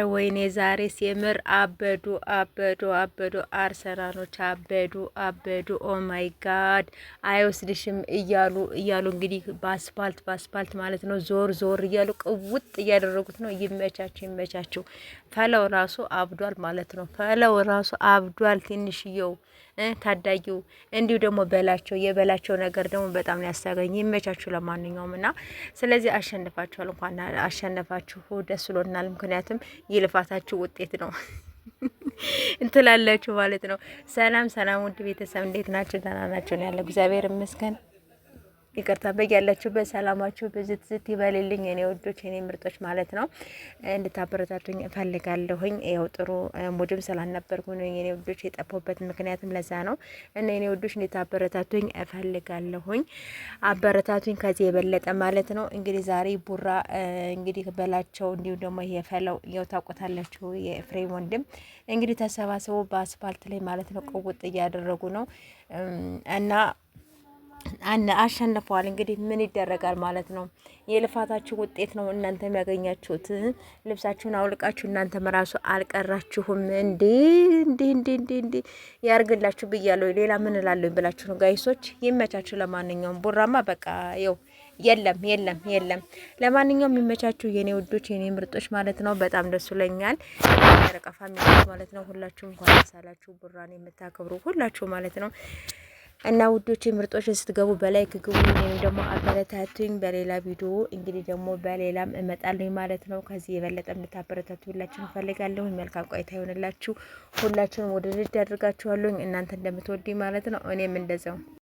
ወይኔ ዛሬ ሲምር አበዱ አርሰናሎች አበዱ ኦ ማይ ጋድ አይወስድሽም እያሉ እንግዲህ በአስፓልት ማለት ነው ዞር እያሉ ቅውጥ እያደረጉት ነው። ይመቻችሁ። ፈለው ራሱ አብዷል ማለት ነው። ፈለው ራሱ አብዷል። ትንሽየው ታዳጊው እንዲሁ ደግሞ የበላቸው ነገር ደግሞ በጣም ነው ያሳገኝ። ይመቻችሁ ለማንኛውም እና ስለዚህ አሸንፋችኋል። እንኳን አሸነፋችሁ ደስ ብሎናል። ምክንያቱም የልፋታችሁ ውጤት ነው እንትላላችሁ ማለት ነው። ሰላም ውድ ቤተሰብ እንዴት ናችሁ? ደህና ናችሁ? ያለው እግዚአብሔር ይመስገን። ይቅርታ በያላችሁበት ሰላማችሁ ብዝት ይበልልኝ የኔ ወዶች የኔ ምርጦች ማለት ነው። እንድታበረታቱኝ እፈልጋለሁኝ። ያው ጥሩ ሙድም ስላልነበርኩ ነው የኔ ወዶች የጠፋሁበት ምክንያትም ለዛ ነው። እና የኔ ወዶች እንድታበረታቱኝ እፈልጋለሁኝ። አበረታቱኝ ከዚህ የበለጠ ማለት ነው። እንግዲህ ዛሬ ቡራ እንግዲህ በላቸው እንዲሁ ደግሞ የፈለው ያው ታውቁታላችሁ የፍሬም ወንድም እንግዲህ ተሰባስበው በአስፋልት ላይ ማለት ነው ቅውጥ እያደረጉ ነው እና አሸንፈዋል። እንግዲህ ምን ይደረጋል ማለት ነው። የልፋታችሁ ውጤት ነው እናንተ የሚያገኛችሁት። ልብሳችሁን አውልቃችሁ እናንተ መራሱ አልቀራችሁም። እንዴ ያርግላችሁ ብያለሁ። ሌላ ምን እላለሁ ብላችሁ ነው ጋይሶች። ይመቻችሁ። ለማንኛውም ቡራማ በቃ ይው የለም። ለማንኛውም የሚመቻችሁ የኔ ውዶች የኔ ምርጦች ማለት ነው። በጣም ደስ ይለኛል። ረቀፋ ማለት ነው። ሁላችሁም እንኳን ሳላችሁ ቡራን የምታከብሩ ሁላችሁ ማለት ነው። እና ውዶች ምርጦች ስትገቡ በላይክ ግቡ። ወይም ደግሞ አበረታቱኝ። በሌላ ቪዲዮ እንግዲህ ደግሞ በሌላም እመጣለሁ ማለት ነው። ከዚህ የበለጠ እንድታበረታቱ ሁላችሁም ፈልጋለሁ። መልካም ቆይታ ይሆንላችሁ። ሁላችሁም ወደ ልጅ አድርጋችኋለሁ። እናንተ እንደምትወዱኝ ማለት ነው። እኔም እንደዛው